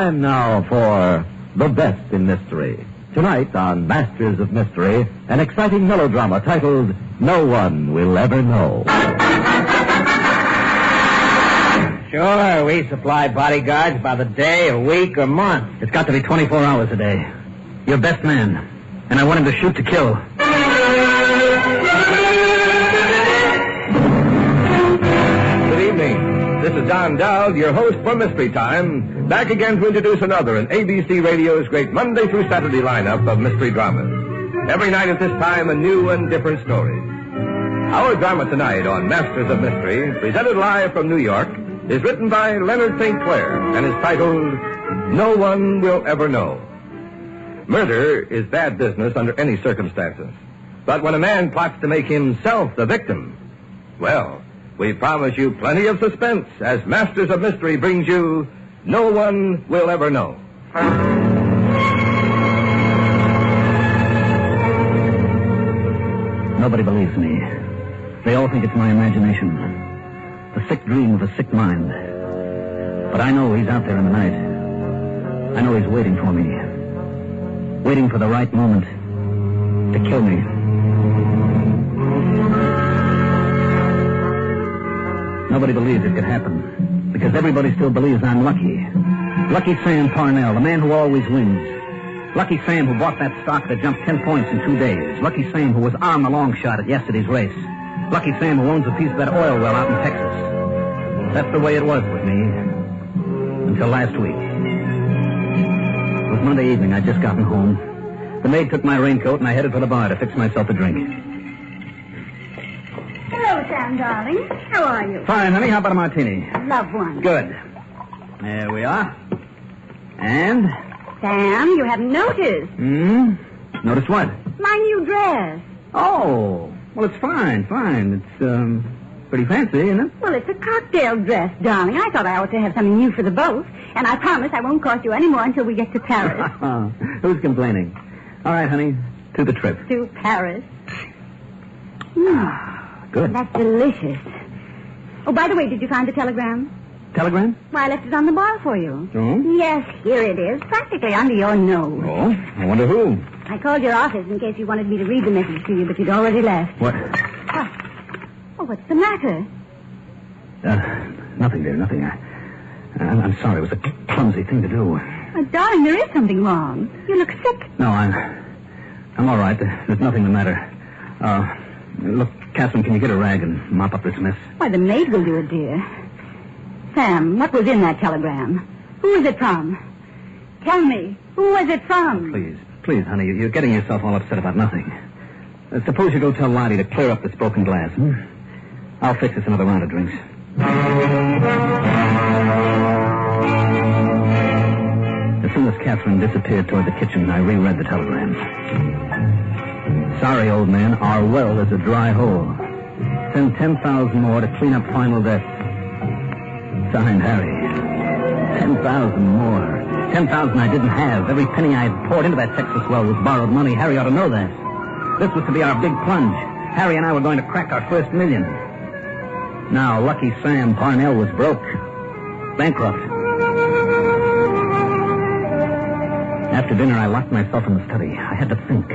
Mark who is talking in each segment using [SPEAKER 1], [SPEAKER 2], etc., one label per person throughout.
[SPEAKER 1] Time now for The Best in Mystery. Tonight on Masters of Mystery, an exciting melodrama titled No One Will Ever Know.
[SPEAKER 2] Sure, we supply bodyguards by the day, a week, or month.
[SPEAKER 3] It's got to be 24 hours a day. Your best man. And I want him to shoot to kill.
[SPEAKER 4] Good evening. This is Don Dowd, your host for Mystery Time, back again to introduce another in ABC Radio's great Monday through Saturday lineup of mystery dramas. Every night at this time, a new and different story. Our drama tonight on Masters of Mystery, presented live from New York, is written by Leonard St. Clair and is titled No One Will Ever Know. Murder is bad business under any circumstances. But when a man plots to make himself the victim, well, we promise you plenty of suspense as Masters of Mystery brings you No One Will Ever Know.
[SPEAKER 3] Nobody believes me. They all think it's my imagination. The sick dream of a sick mind. But I know he's out there in the night. I know he's waiting for me. Waiting for the right moment to kill me. Nobody believes it could happen, because everybody still believes I'm lucky. Lucky Sam Parnell, the man who always wins. Lucky Sam who bought that stock that jumped 10 points in 2 days. Lucky Sam who was on the long shot at yesterday's race. Lucky Sam who owns a piece of that oil well out in Texas. That's the way it was with me. Until last week. It was Monday evening. I'd just gotten home. The maid took my raincoat and I headed for the bar to fix myself a drink.
[SPEAKER 5] Hello, Sam, darling. How are you?
[SPEAKER 3] Fine, honey. How about a martini?
[SPEAKER 5] Love one.
[SPEAKER 3] Good. There we are. And?
[SPEAKER 5] Sam, you haven't noticed.
[SPEAKER 3] Notice what?
[SPEAKER 5] My new dress.
[SPEAKER 3] Oh, well, it's fine. It's, pretty fancy, isn't it?
[SPEAKER 5] Well, it's a cocktail dress, darling. I thought I ought to have something new for the boat. And I promise I won't cost you any more until we get to Paris.
[SPEAKER 3] Who's complaining? All right, honey. To the trip.
[SPEAKER 5] To Paris.
[SPEAKER 3] Good.
[SPEAKER 5] That's delicious. Oh, by the way, did you find the telegram?
[SPEAKER 3] Telegram?
[SPEAKER 5] Why, I left it on the bar for you.
[SPEAKER 3] Oh?
[SPEAKER 5] Yes, here it is. Practically under your nose.
[SPEAKER 3] Oh? I wonder who.
[SPEAKER 5] I called your office in case you wanted me to read the message to you, but you'd already left.
[SPEAKER 3] What?
[SPEAKER 5] Oh, what's the matter?
[SPEAKER 3] Nothing, dear, nothing. I'm sorry. It was a clumsy thing to do.
[SPEAKER 5] Oh, darling, there is something wrong. You look sick.
[SPEAKER 3] No, I'm all right. There's nothing the matter. Look, Catherine, can you get a rag and mop up this mess?
[SPEAKER 5] Why, the maid will do it, dear. Sam, what was in that telegram? Who was it from? Tell me, who was it from?
[SPEAKER 3] Please, honey, you're getting yourself all upset about nothing. Suppose you go tell Lottie to clear up this broken glass, I'll fix us another round of drinks. As soon as Catherine disappeared toward the kitchen, I reread the telegram. Sorry, old man, our well is a dry hole. Send 10,000 more to clean up final deaths. Signed, Harry. 10,000 more. 10,000 I didn't have. Every penny I had poured into that Texas well was borrowed money. Harry ought to know that. This was to be our big plunge. Harry and I were going to crack our first $1 million. Now, Lucky Sam Parnell was broke. Bankrupt. After dinner, I locked myself in the study. I had to think.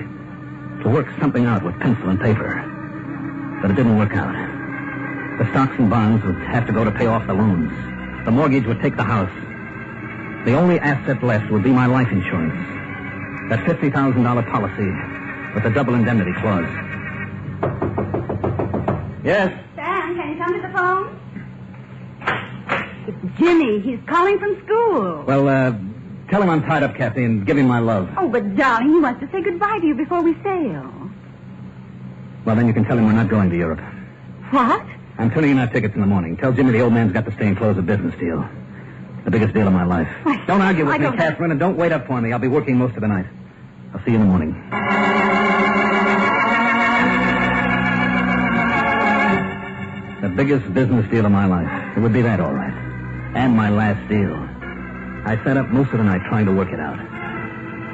[SPEAKER 3] To work something out with pencil and paper. But it didn't work out. The stocks and bonds would have to go to pay off the loans. The mortgage would take the house. The only asset left would be my life insurance. That $50,000 policy with the double indemnity clause. Yes?
[SPEAKER 5] Sam, can you come to the phone? It's Jimmy. He's calling from school.
[SPEAKER 3] Well, tell him I'm tied up, Kathy, and give him my love.
[SPEAKER 5] Oh, but darling, he wants to say goodbye to you before we sail.
[SPEAKER 3] Well, then you can tell him we're not going to Europe.
[SPEAKER 5] What?
[SPEAKER 3] I'm turning in our tickets in the morning. Tell Jimmy the old man's got to stay and close a business deal. The biggest deal of my life. Don't argue with me, Catherine, and don't wait up for me. I'll be working most of the night. I'll see you in the morning. The biggest business deal of my life. It would be that, all right. And my last deal. I sat up most of the night trying to work it out.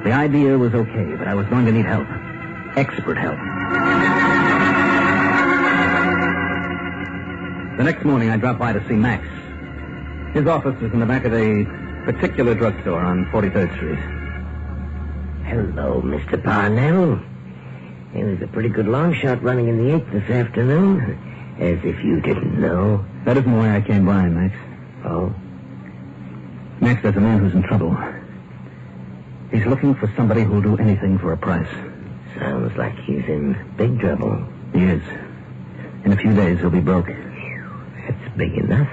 [SPEAKER 3] The idea was okay, but I was going to need help. Expert help. The next morning, I dropped by to see Max. His office was in the back of a particular drugstore on 43rd Street.
[SPEAKER 2] Hello, Mr. Parnell. There's a pretty good long shot running in the 8th this afternoon. As if you didn't know.
[SPEAKER 3] That isn't why I came by, Max.
[SPEAKER 2] Oh?
[SPEAKER 3] Max, there's a man who's in trouble. He's looking for somebody who'll do anything for a price.
[SPEAKER 2] Sounds like he's in big trouble.
[SPEAKER 3] He is. In a few days, he'll be broke.
[SPEAKER 2] That's big enough.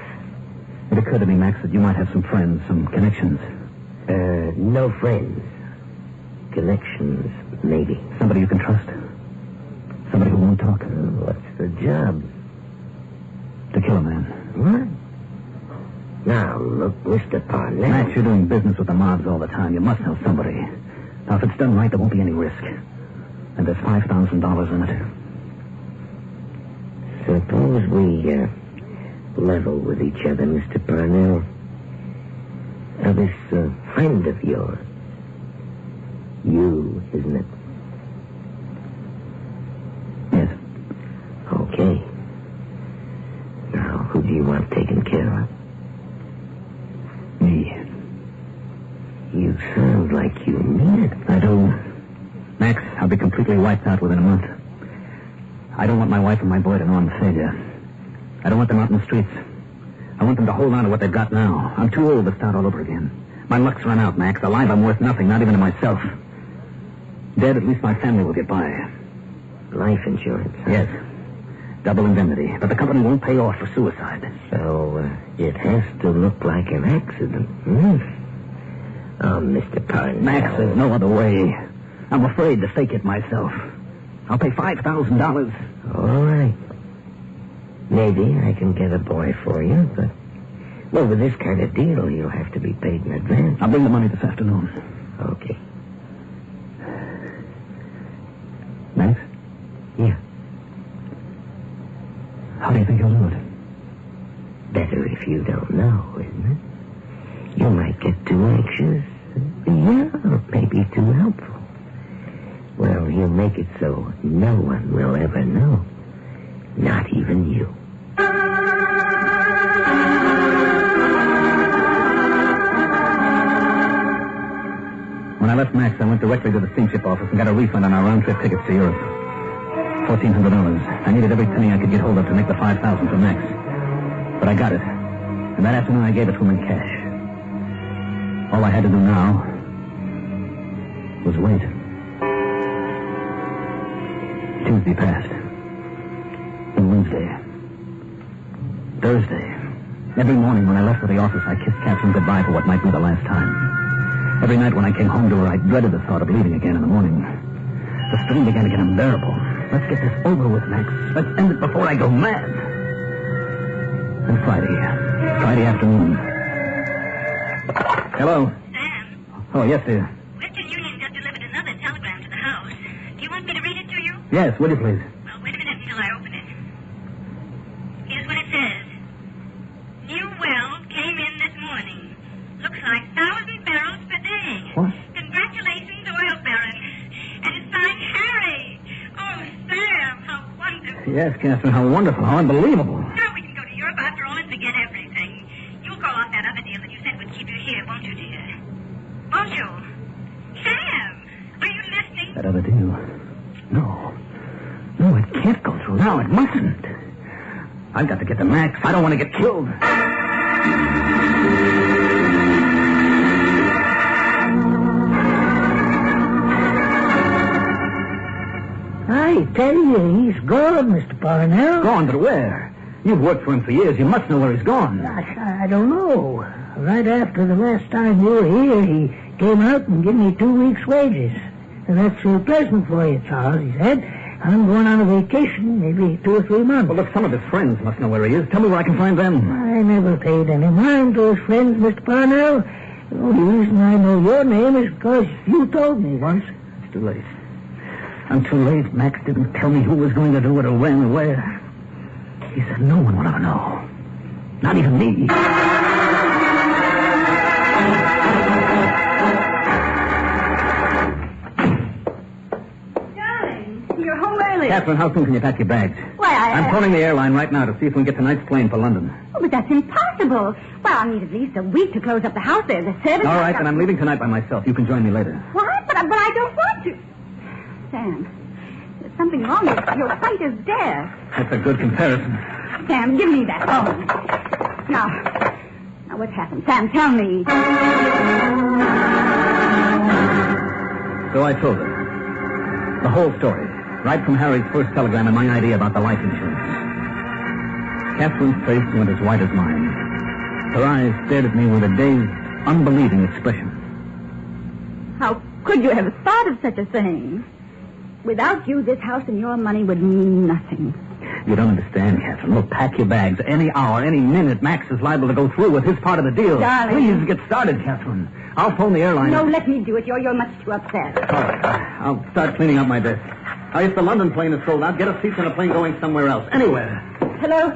[SPEAKER 3] It occurred to me, Max, that you might have some friends, some connections.
[SPEAKER 2] No friends. Connections, maybe.
[SPEAKER 3] Somebody you can trust? Somebody who won't talk?
[SPEAKER 2] What's the job?
[SPEAKER 3] To kill a man.
[SPEAKER 2] What? Now, look, Mr. Parnell.
[SPEAKER 3] Max, you're doing business with the mobs all the time. You must know somebody. Now, if it's done right, there won't be any risk. And there's $5,000 in it.
[SPEAKER 2] Suppose we, level with each other, Mr. Parnell. Now, this, friend of yours. You, isn't it?
[SPEAKER 3] Yes.
[SPEAKER 2] Okay. Now, who do you want taken care of?
[SPEAKER 3] Me.
[SPEAKER 2] You sound like you mean it.
[SPEAKER 3] I do. Max, I'll be completely wiped out within a month. I don't want my wife and my boy to know I'm a failure. I don't want them out in the streets. I want them to hold on to what they've got now. I'm too old to start all over again. My luck's run out, Max. Alive, I'm worth nothing, not even to myself. Dead, at least my family will get by.
[SPEAKER 2] Life insurance, huh?
[SPEAKER 3] Yes. Double indemnity. But the company won't pay off for suicide.
[SPEAKER 2] So, it has to look like an accident, Oh, Mr. Parnell.
[SPEAKER 3] Max, there's no other way. I'm afraid to fake it myself. I'll pay $5,000.
[SPEAKER 2] All right. Maybe I can get a boy for you, but... Well, with this kind of deal, you'll have to be paid in advance.
[SPEAKER 3] I'll bring the money this afternoon.
[SPEAKER 2] Okay.
[SPEAKER 3] Max?
[SPEAKER 2] Yeah.
[SPEAKER 3] How do you think you'll do it?
[SPEAKER 2] Better if you don't know, isn't it? You might get too anxious. Yeah, or maybe too helpful. Well, he'll make it so no one will ever know. Not even you.
[SPEAKER 3] When I left Max, I went directly to the steamship office and got a refund on our round-trip tickets to Europe. $1,400. I needed every penny I could get hold of to make the $5,000 for Max. But I got it. And that afternoon, I gave it to him in cash. All I had to do now was wait. Tuesday passed. And Wednesday. Thursday. Every morning when I left for the office, I kissed Catherine goodbye for what might be the last time. Every night when I came home to her, I dreaded the thought of leaving again in the morning. The strain began to get unbearable. Let's get this over with, Max. Let's end it before I go mad. And Friday afternoon. Hello?
[SPEAKER 6] Sam?
[SPEAKER 3] Oh, yes, dear.
[SPEAKER 6] Western Union just delivered another telegram to the house. Do you want me to read it to you?
[SPEAKER 3] Yes, will you please?
[SPEAKER 6] Well, wait a minute until I open it. Here's what it says. New well came in this morning. Looks like 1,000 barrels per day.
[SPEAKER 3] What?
[SPEAKER 6] Congratulations, oil baron. And it's signed Harry. Oh, Sam, how wonderful.
[SPEAKER 3] Yes, Catherine, how wonderful, how unbelievable.
[SPEAKER 6] Now we can go to Europe after all and forget everything. You'll call off that other deal that you said would keep you here, won't you, dear? Won't you? Sam, are you listening?
[SPEAKER 3] That other deal. No, it can't go through now. It mustn't. I've got to get to Max. I don't want to get killed.
[SPEAKER 7] I tell you, he's gone, Mr. Parnell.
[SPEAKER 3] Gone, but where? You've worked for him for years. You must know where he's gone.
[SPEAKER 7] I don't know. Right after the last time you were here, he came out and gave me 2 weeks' wages. And that's pleasant for you, Charles, he said. I'm going on a vacation, maybe 2 or 3 months.
[SPEAKER 3] Well, look, some of his friends must know where he is. Tell me where I can find them.
[SPEAKER 7] I never paid any mind to his friends, Mr. Parnell. The only reason I know your name is because you told me once.
[SPEAKER 3] It's too late. I'm too late. Max didn't tell me who was going to do it or when or where. He said no one will ever know. Not even me.
[SPEAKER 5] Darling, you're home early.
[SPEAKER 3] Catherine, how soon can you pack your bags?
[SPEAKER 5] Why,
[SPEAKER 3] I'm phoning the airline right now to see if we can get tonight's plane for London.
[SPEAKER 5] Oh, but that's impossible. Well, I'll need at least a week to close up the house there. The servants...
[SPEAKER 3] All right, then I'm leaving tonight by myself. You can join me later.
[SPEAKER 5] What? But I don't want to. Sam, there's something wrong with you. Your sight is deaf.
[SPEAKER 3] That's a good comparison.
[SPEAKER 5] Sam, give me that phone. Now, what's happened? Sam, tell me.
[SPEAKER 3] So I told her. The whole story. Right from Harry's first telegram and my idea about the life insurance. Catherine's face went as white as mine. Her eyes stared at me with a dazed, unbelieving expression.
[SPEAKER 5] How could you have thought of such a thing? Without you, this house and your money would mean nothing.
[SPEAKER 3] You don't understand, Catherine. Look, pack your bags. Any hour, any minute, Max is liable to go through with his part of the deal.
[SPEAKER 5] Darling.
[SPEAKER 3] Please get started, Catherine. I'll phone the airline.
[SPEAKER 5] No, let me do it. You're much too upset.
[SPEAKER 3] All right. I'll start cleaning up my desk. Now, if the London plane is sold out, get a seat in a plane going somewhere else. Anywhere.
[SPEAKER 5] Hello?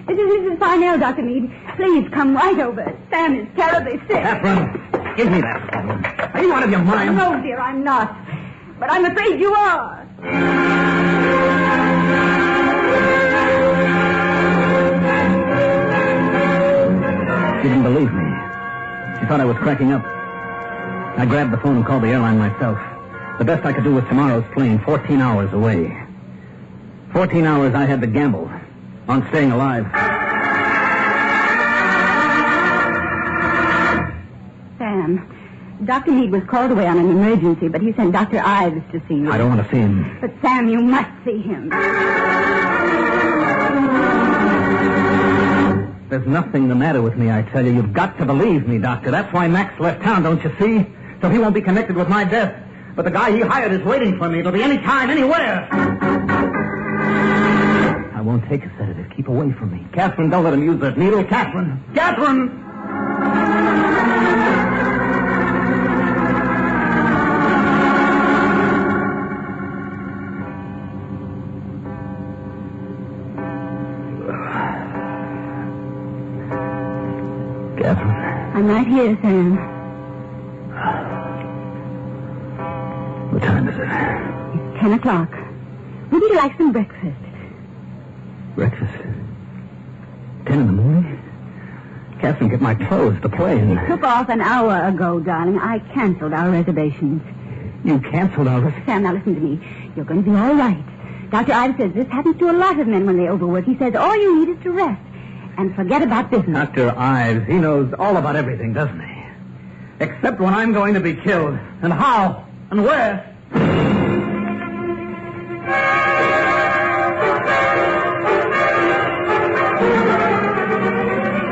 [SPEAKER 5] This is Mrs. Parnell, Dr. Meade. Please come right over. Sam is terribly sick.
[SPEAKER 3] Catherine, give me that phone. Are you out of your mind?
[SPEAKER 5] No, dear, I'm not. But I'm afraid you are.
[SPEAKER 3] She didn't believe me. She thought I was cracking up. I grabbed the phone and called the airline myself. The best I could do was tomorrow's plane, 14 hours away. 14 hours I had to gamble on staying alive.
[SPEAKER 5] Sam, Dr. Meade was called away on an emergency, but he sent Dr. Ives to see you.
[SPEAKER 3] I don't want to see him.
[SPEAKER 5] But, Sam, you must see him.
[SPEAKER 3] There's nothing the matter with me, I tell you. You've got to believe me, Doctor. That's why Max left town, don't you see? So he won't be connected with my death. But the guy he hired is waiting for me. It'll be any time, anywhere. I won't take a sedative. Keep away from me. Catherine, don't let him use that needle. Catherine! Catherine! Catherine?
[SPEAKER 5] I'm right here, Sam.
[SPEAKER 3] What time is it?
[SPEAKER 5] It's 10 o'clock. Wouldn't you like some breakfast?
[SPEAKER 3] Breakfast? 10 in the morning? Catherine, get my clothes, the plane.
[SPEAKER 5] It took off an hour ago, darling. I canceled our reservations.
[SPEAKER 3] You canceled our reservations?
[SPEAKER 5] Sam, now listen to me. You're going to be all right. Dr. Ives says this happens to a lot of men when they overwork. He says all you need is to rest and forget about business.
[SPEAKER 3] Dr. Ives, he knows all about everything, doesn't he? Except when I'm going to be killed. And how? And where?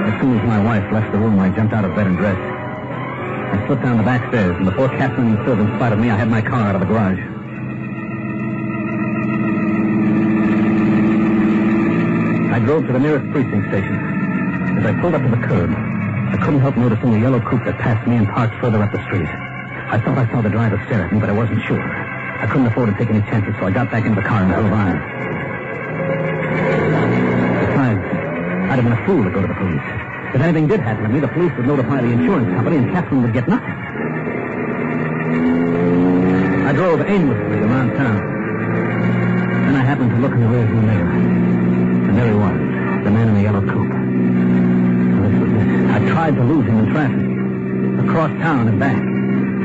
[SPEAKER 3] As soon as my wife left the room, I jumped out of bed and dressed. I slipped down the back stairs, and before Catherine and the servants spotted me, I had my car out of the garage. I drove to the nearest precinct station. As I pulled up to the curb, I couldn't help noticing the yellow coupe that passed me and parked further up the street. I thought I saw the driver stare at me, but I wasn't sure. I couldn't afford to take any chances, so I got back into the car and drove on. Besides, I'd have been a fool to go to the police. If anything did happen to me, the police would notify the insurance company and Catherine would get nothing. I drove aimlessly around town. Then I happened to look in the rearview mirror. And there he was, the man in the yellow coupe. This was it. I tried to lose him in traffic. Across town and back.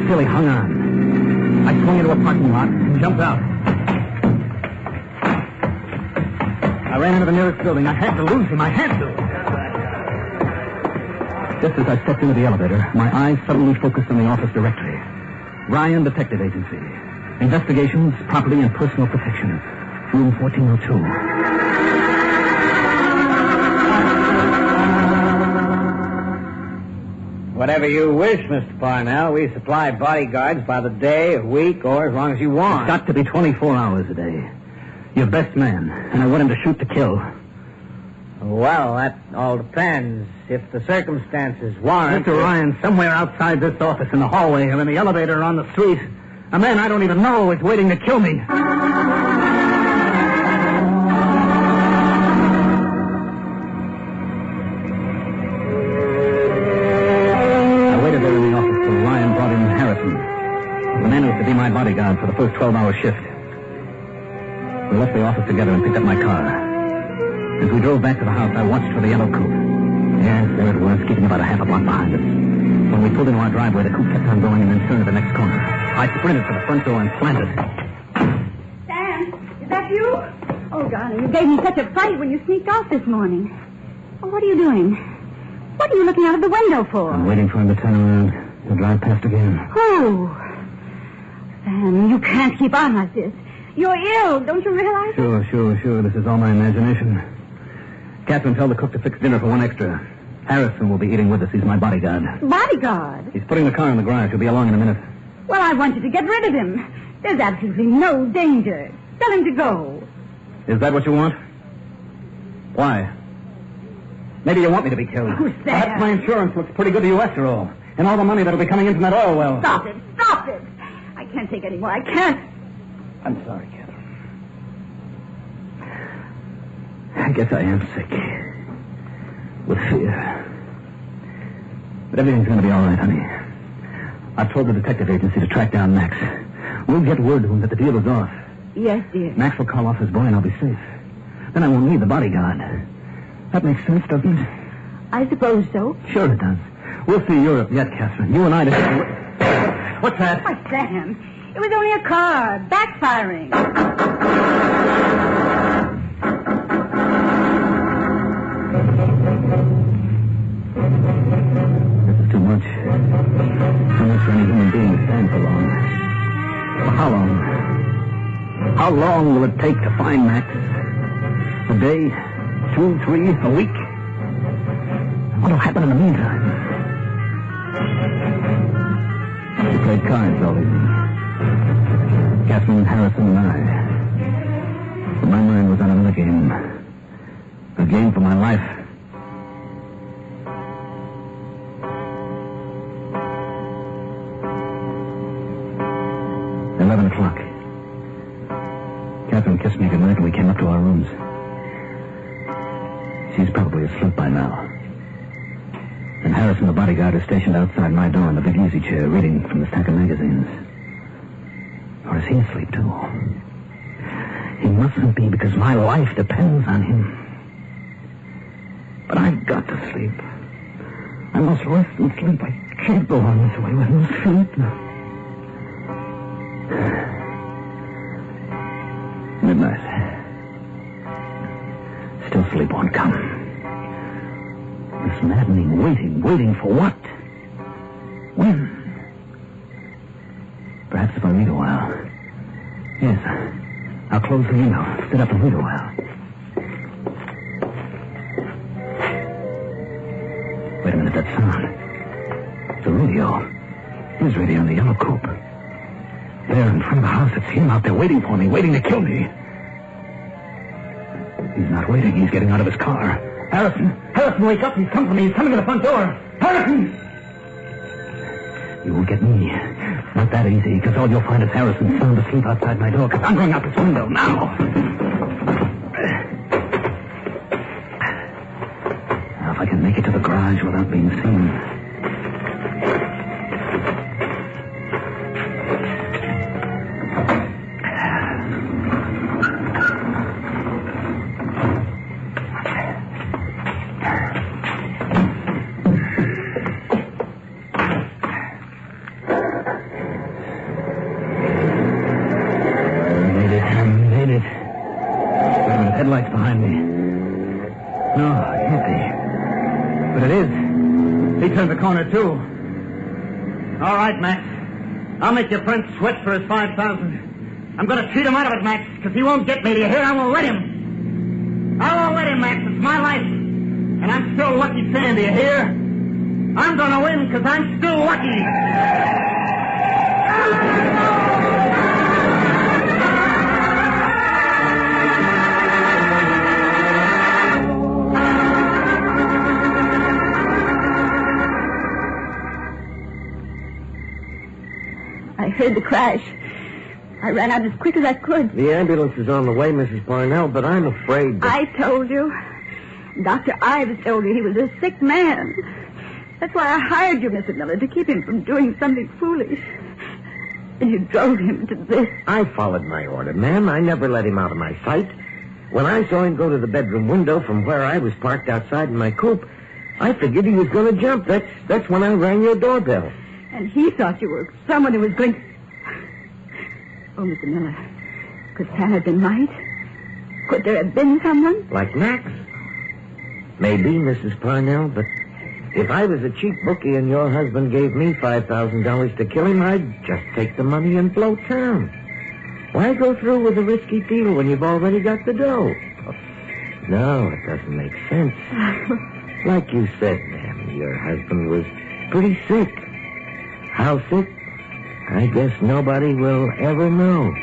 [SPEAKER 3] Still he hung on. I swung into a parking lot and jumped out. I ran into the nearest building. I had to lose him. I had to. Just as I stepped into the elevator, my eyes suddenly focused on the office directory. Ryan Detective Agency. Investigations, Property, and Personal Protection. Room 1402.
[SPEAKER 8] Whatever you wish, Mr. Parnell. We supply bodyguards by the day, a week, or as long as you want.
[SPEAKER 3] It's got to be 24 hours a day. Your best man, and I want him to shoot to kill.
[SPEAKER 8] Well, that all depends. If the circumstances warrant...
[SPEAKER 3] Mr. Ryan, somewhere outside this office, in the hallway, or in the elevator, or on the street, a man I don't even know is waiting to kill me. Be my bodyguard for the first 12-hour shift. We left the office together and picked up my car. As we drove back to the house, I watched for the yellow coupe. Yes, there it was, keeping about a half a block behind us. When we pulled into our driveway, the coupe kept on going and then turned to the next corner. I sprinted for the front door and slammed it.
[SPEAKER 5] Sam, is that you? Oh, darling, you gave me such a fright when you sneaked off this morning. Oh, what are you doing? What are you looking out of the window for?
[SPEAKER 3] I'm waiting for him to turn around and drive past again.
[SPEAKER 5] Oh. Sam, you can't keep on like this. You're ill, don't you realize it?
[SPEAKER 3] Sure. This is all my imagination. Catherine, tell the cook to fix dinner for one extra. Harrison will be eating with us. He's my bodyguard.
[SPEAKER 5] Bodyguard?
[SPEAKER 3] He's putting the car in the garage. He'll be along in a minute.
[SPEAKER 5] Well, I want you to get rid of him. There's absolutely no danger. Tell him to go.
[SPEAKER 3] Is that what you want? Why? Maybe you want me to be killed.
[SPEAKER 5] Who's that?
[SPEAKER 3] Perhaps my insurance looks pretty good to you after all. And all the money that'll be coming in from that oil well.
[SPEAKER 5] Stop it. I can't take any more. I can't.
[SPEAKER 3] I'm sorry, Catherine. I guess I am sick. With fear. But everything's going to be all right, honey. I've told the detective agency to track down Max. We'll get word to him that the deal is off.
[SPEAKER 5] Yes, dear.
[SPEAKER 3] Max will call off his boy and I'll be safe. Then I won't need the bodyguard. That makes sense, doesn't it?
[SPEAKER 5] I suppose so.
[SPEAKER 3] Sure it does. We'll see Europe yet, Catherine. You and I... What's that?
[SPEAKER 5] Why, Sam, it was only a car. Backfiring.
[SPEAKER 3] This is too much. Too much for any human being to stand for long. For how long? How long will it take to find Max? A day? 2, 3, a week? What'll happen in the meantime? We played cards all evening. Catherine, Harrison, and I. But my mind was on another game. A game for my life. $11:00. Catherine kissed me goodnight and we came up to our rooms. She's probably asleep by now. And Harrison, the bodyguard, is stationed outside my door in the big easy chair, reading from the stack of magazines. Or is he asleep, too? He mustn't be, because my life depends on him. But I've got to sleep. I must rest and sleep. I can't go on this way with no sleep. Midnight. Still sleep won't come. This maddening waiting for what? When? Perhaps if I read a while. Yes, I'll close the window, sit up and read a while. Wait a minute, that sound. It's a radio. His radio in the yellow coupe. There in front of the house, it's him out there waiting for me, waiting to kill me. He's not waiting, he's getting out of his car. Harrison, wake up. He's come for me. He's coming to the front door. Harrison! You won't get me. Not that easy, because all you'll find is Harrison sound asleep outside my door, because I'm going out this window now. Now, if I can make it to the garage without being seen... Headlights behind me. No, it can't be. But it is. He turned the corner, too. All right, Max. I'll make your friend sweat for his $5,000. I'm going to cheat him out of it, Max, because he won't get me. Do you hear? I won't let him. I won't let him, Max. It's my life. And I'm still Lucky Sam, do you hear? I'm going to win because I'm still lucky.
[SPEAKER 5] I heard the crash. I ran out as quick as I could.
[SPEAKER 2] The ambulance is on the way, Mrs. Parnell, but I'm afraid that...
[SPEAKER 5] I told you. Dr. Ives told you he was a sick man. That's why I hired you, Mr. Miller, to keep him from doing something foolish. And you drove him to this.
[SPEAKER 2] I followed my order, ma'am. I never let him out of my sight. When I saw him go to the bedroom window from where I was parked outside in my coupe, I figured he was going to jump. That's when I rang your doorbell.
[SPEAKER 5] And he thought you were someone who was going to... Oh, Mr. Miller, could Sam have been right? Could there have been someone?
[SPEAKER 2] Like Max? Maybe, Mrs. Parnell, but if I was a cheap bookie and your husband gave me $5,000 to kill him, I'd just take the money and blow town. Why go through with a risky deal when you've already got the dough? No, it doesn't make sense. Like you said, ma'am, your husband was pretty sick. How sick? I guess nobody will ever know.